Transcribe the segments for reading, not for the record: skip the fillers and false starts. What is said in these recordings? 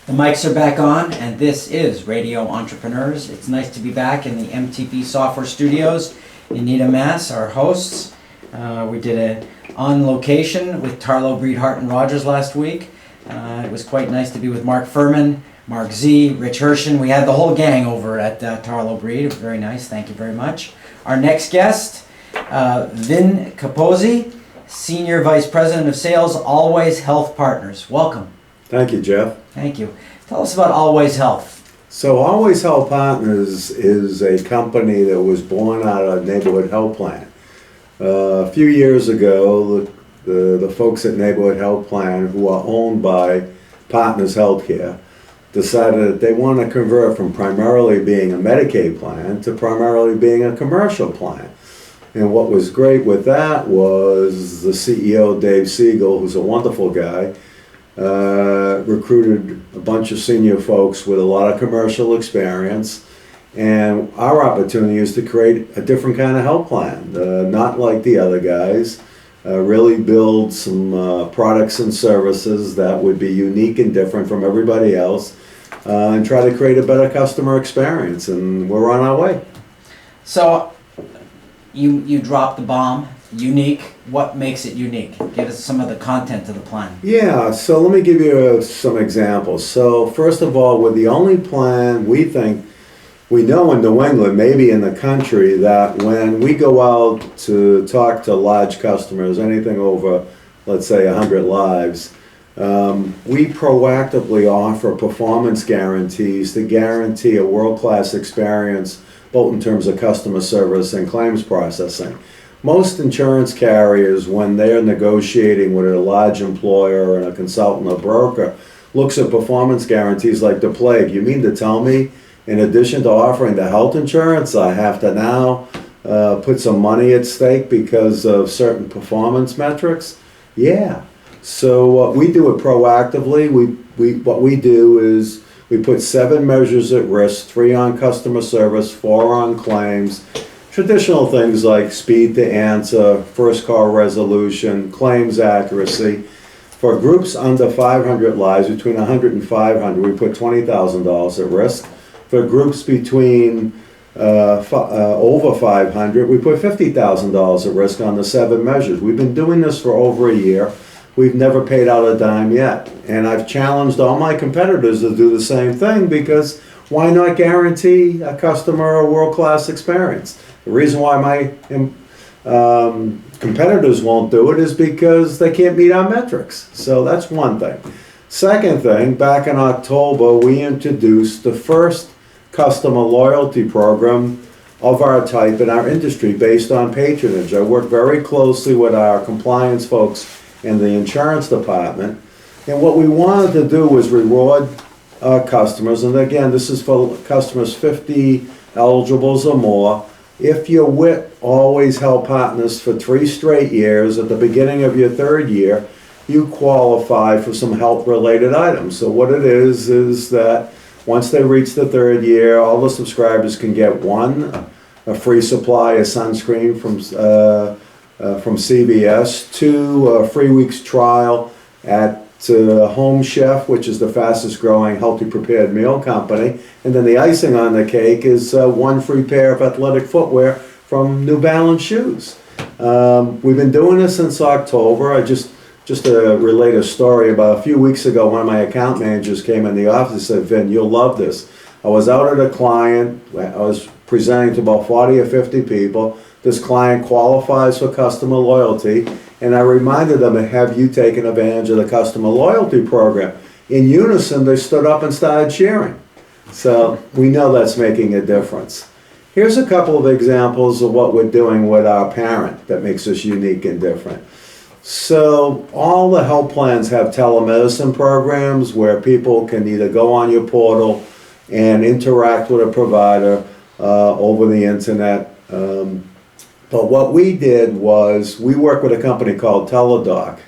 The mics are back on, and this is Radio Entrepreneurs. It's nice to be back in the MTP Software Studios in Needham, Mass. Our hosts, we did it on location with Tarlow, Breed, Hart, and Rogers last week. It was quite nice to be with Mark Furman, Mark Z, Rich Hershen. We had the whole gang over at Tarlow Breed. It was very nice. Thank you very much. Our next guest, Vin Capozzi, Senior Vice President of Sales, AllWays Health Partners. Welcome. Thank you, Jeff. Thank you. Tell us about AllWays Health. So AllWays Health Partners is a company that was born out of Neighborhood Health Plan. A few years ago, the folks at Neighborhood Health Plan, who are owned by Partners Healthcare, decided that they want to convert from primarily being a Medicaid plan to primarily being a commercial plan. And what was great with that was the CEO, Dave Siegel, who's a wonderful guy, recruited a bunch of senior folks with a lot of commercial experience, and our opportunity is to create a different kind of health plan, not like the other guys, really build some products and services that would be unique and different from everybody else, and try to create a better customer experience, and we're on our way. So you dropped the bomb. Unique. What makes it unique? Give us some of the content of the plan. Yeah, so let me give you some examples. So first of all, we're the only plan we know in New England, maybe in the country, that when we go out to talk to large customers, anything over, let's say, 100 lives, we proactively offer performance guarantees to guarantee a world-class experience, both in terms of customer service and claims processing. Most insurance carriers, when they're negotiating with a large employer and a consultant or broker, looks at performance guarantees like the plague. You mean to tell me, in addition to offering the health insurance, I have to now put some money at stake because of certain performance metrics? Yeah. So we do it proactively. What we do is we put 7 measures at risk, 3 on customer service, 4 on claims. Traditional things like speed to answer, first call resolution, claims accuracy. For groups under 500 lives, between 100 and 500, we put $20,000 at risk. For groups between over 500, we put $50,000 at risk on the 7 measures. We've been doing this for over a year. We've never paid out a dime yet. And I've challenged all my competitors to do the same thing, because why not guarantee a customer a world-class experience? The reason why my competitors won't do it is because they can't meet our metrics. So that's one thing. Second thing, back in October, we introduced the first customer loyalty program of our type in our industry based on patronage. I work very closely with our compliance folks in the insurance department. And what we wanted to do was reward customers, and again, this is for customers 50 eligibles or more. If you're with AllWays Health Partners for 3 straight years, at the beginning of your 3rd year, you qualify for some health-related items. So what it is that once they reach the 3rd year, all the subscribers can get 1, a free supply of sunscreen from CVS, 2, a free week's trial at Home Chef, which is the fastest growing healthy prepared meal company, and then the icing on the cake is 1 free pair of athletic footwear from New Balance shoes. We've been doing this since October. Just to relate a story, about a few weeks ago, one of my account managers came in the office and said, "Vin, you'll love this." I was out at a client. I was presenting to about 40 or 50 people. This client qualifies for customer loyalty, and I reminded them, have you taken advantage of the customer loyalty program? In unison, they stood up and started cheering. So we know that's making a difference. Here's a couple of examples of what we're doing with our parent that makes us unique and different. So all the health plans have telemedicine programs where people can either go on your portal and interact with a provider over the internet. But what we did was we work with a company called Teladoc.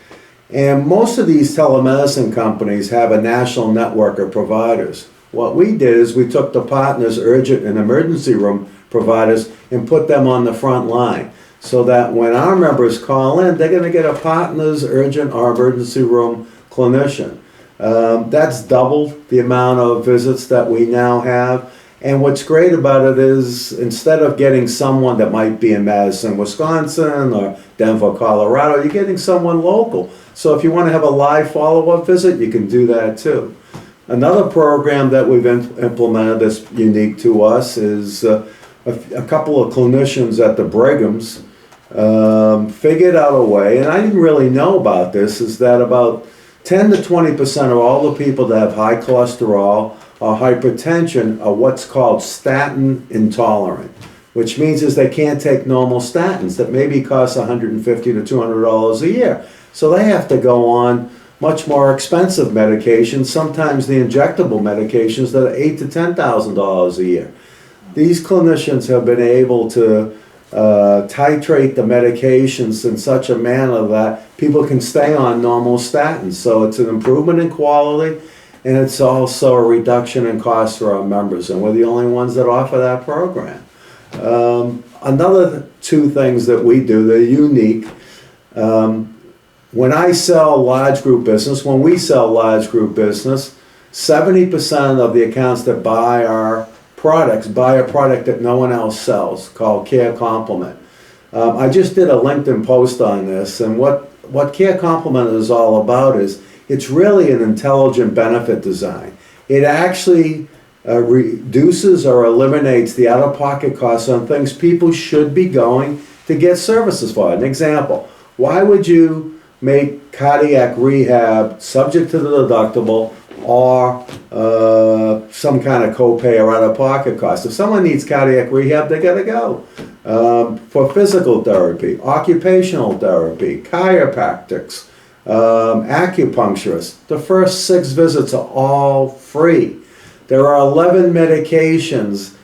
And most of these telemedicine companies have a national network of providers. What we did is we took the partners, urgent and emergency room providers, and put them on the front line, so that when our members call in, they're going to get a partners, urgent or emergency room clinician. That's doubled the amount of visits that we now have. And what's great about it is instead of getting someone that might be in Madison, Wisconsin or Denver, Colorado, you're getting someone local. So if you want to have a live follow-up visit, you can do that too. Another program that we've implemented that's unique to us is a couple of clinicians at the Brighams figured out a way, and I didn't really know about this, is that about 10 to 20% of all the people that have high cholesterol or hypertension are what's called statin intolerant, which means is they can't take normal statins that maybe cost $150 to $200 a year. So they have to go on much more expensive medications, sometimes the injectable medications that are $8,000 to $10,000 a year. These clinicians have been able to titrate the medications in such a manner that people can stay on normal statins. So it's an improvement in quality, and it's also a reduction in cost for our members, and we're the only ones that offer that program. Another two things that we do, they're unique. When I sell large group business, when we sell large group business, 70% of the accounts that buy our products buy a product that no one else sells called Care Complement. I just did a LinkedIn post on this, and what Care Complement is all about is it's really an intelligent benefit design. It actually reduces or eliminates the out-of-pocket costs on things people should be going to get services for. An example, why would you make cardiac rehab subject to the deductible or some kind of copay or out-of-pocket cost? If someone needs cardiac rehab, they gotta go. For physical therapy, occupational therapy, chiropractics, acupuncturists, the first 6 visits are all free. There are 11 medications,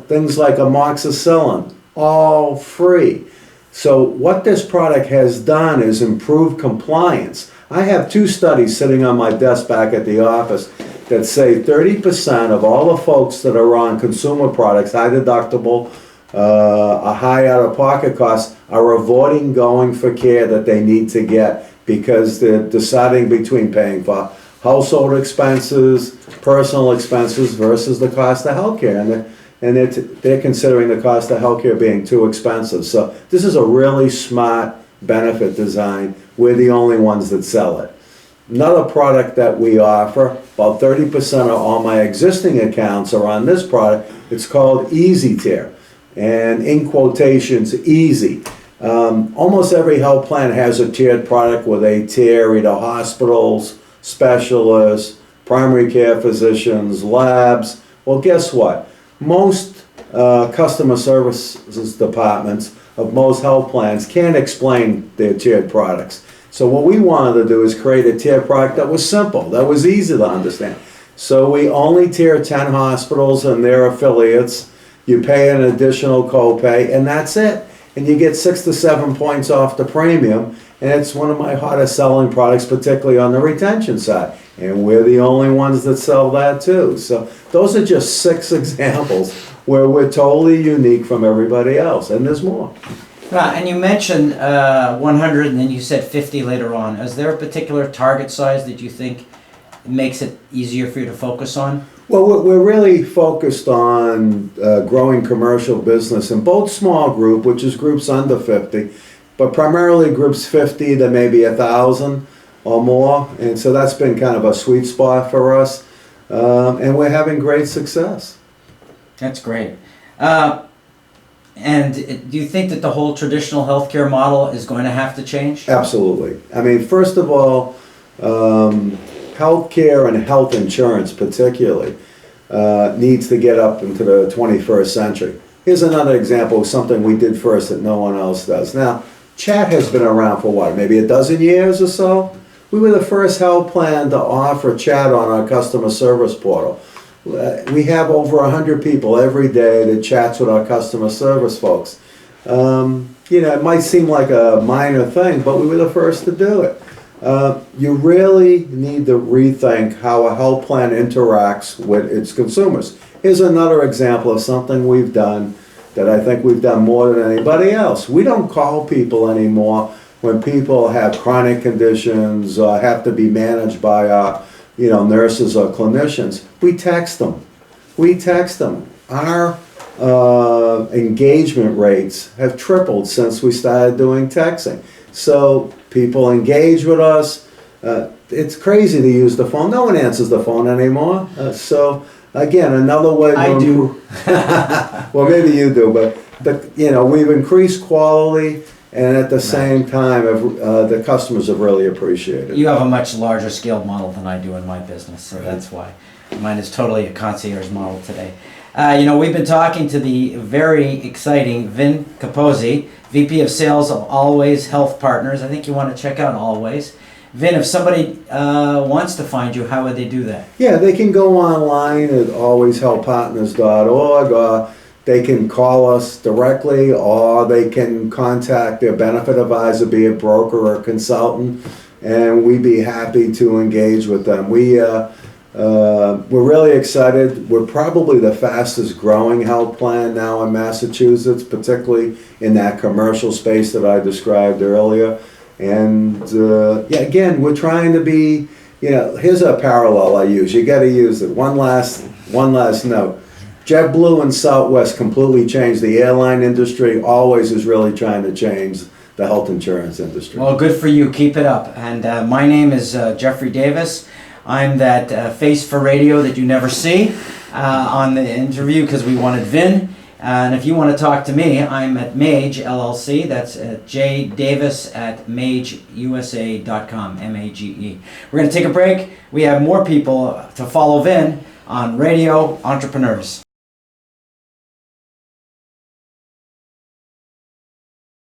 things like amoxicillin, all free. So what this product has done is improve compliance. I have 2 studies sitting on my desk back at the office that say 30% of all the folks that are on consumer products, high deductible, a high out-of-pocket costs, are avoiding going for care that they need to get because they're deciding between paying for household expenses, personal expenses versus the cost of healthcare. And they're considering the cost of healthcare being too expensive. So this is a really smart benefit design. We're the only ones that sell it. Another product that we offer, about 30% of all my existing accounts are on this product. It's called Easy Tier. And in quotations, easy. Almost every health plan has a tiered product where they tier either hospitals, specialists, primary care physicians, labs. Well, guess what? Most customer services departments of most health plans can't explain their tiered products. So what we wanted to do is create a tiered product that was simple, that was easy to understand. So we only tier 10 hospitals and their affiliates. You pay an additional copay, and that's it. And you get 6 to 7 points off the premium. And it's one of my hottest selling products, particularly on the retention side. And we're the only ones that sell that too. So those are just 6 examples where we're totally unique from everybody else. And there's more. And you mentioned 100 and then you said 50 later on. Is there a particular target size that you think makes it easier for you to focus on? Well, we're really focused on growing commercial business in both small group, which is groups under 50, but primarily groups 50 to maybe 1,000 or more. And so that's been kind of a sweet spot for us. And we're having great success. That's great. And do you think that the whole traditional healthcare model is going to have to change? Absolutely. I mean, first of all, healthcare and health insurance particularly needs to get up into the 21st century. Here's another example of something we did first that no one else does. Now, chat has been around for what, maybe a dozen years or so? We were the first health plan to offer chat on our customer service portal. We have over 100 people every day that chats with our customer service folks. It might seem like a minor thing, but we were the first to do it. You really need to rethink how a health plan interacts with its consumers. Here's another example of something we've done that I think we've done more than anybody else. We don't call people anymore when people have chronic conditions, have to be managed by our nurses or clinicians, we text them. Our engagement rates have tripled since we started doing texting. So people engage with us. It's crazy to use the phone. No one answers the phone anymore. So again, another way. I do. Well, maybe you do, but we've increased quality, and at the same time, the customers have really appreciated it. You have a much larger scaled model than I do in my business, so that's why. Mine is totally a concierge model today. We've been talking to the very exciting Vin Capozzi, VP of Sales of AllWays Health Partners. I think you want to check out AllWays. Vin, if somebody wants to find you, how would they do that? Yeah, they can go online at alwayshealthpartners.org, or they can call us directly, or they can contact their benefit advisor, be it broker or consultant, and we'd be happy to engage with them. We're really excited. We're probably the fastest growing health plan now in Massachusetts, particularly in that commercial space that I described earlier. And again, we're trying to be, here's a parallel I use. You got to use it. One last note. JetBlue and Southwest completely changed the airline industry. AllWays is really trying to change the health insurance industry. Well, good for you. Keep it up. And my name is Jeffrey Davis. I'm that face for radio that you never see on the interview because we wanted Vin. And if you want to talk to me, I'm at MAGE LLC. That's jdavis@mageusa.com, MAGE. We're going to take a break. We have more people to follow Vin on Radio Entrepreneurs.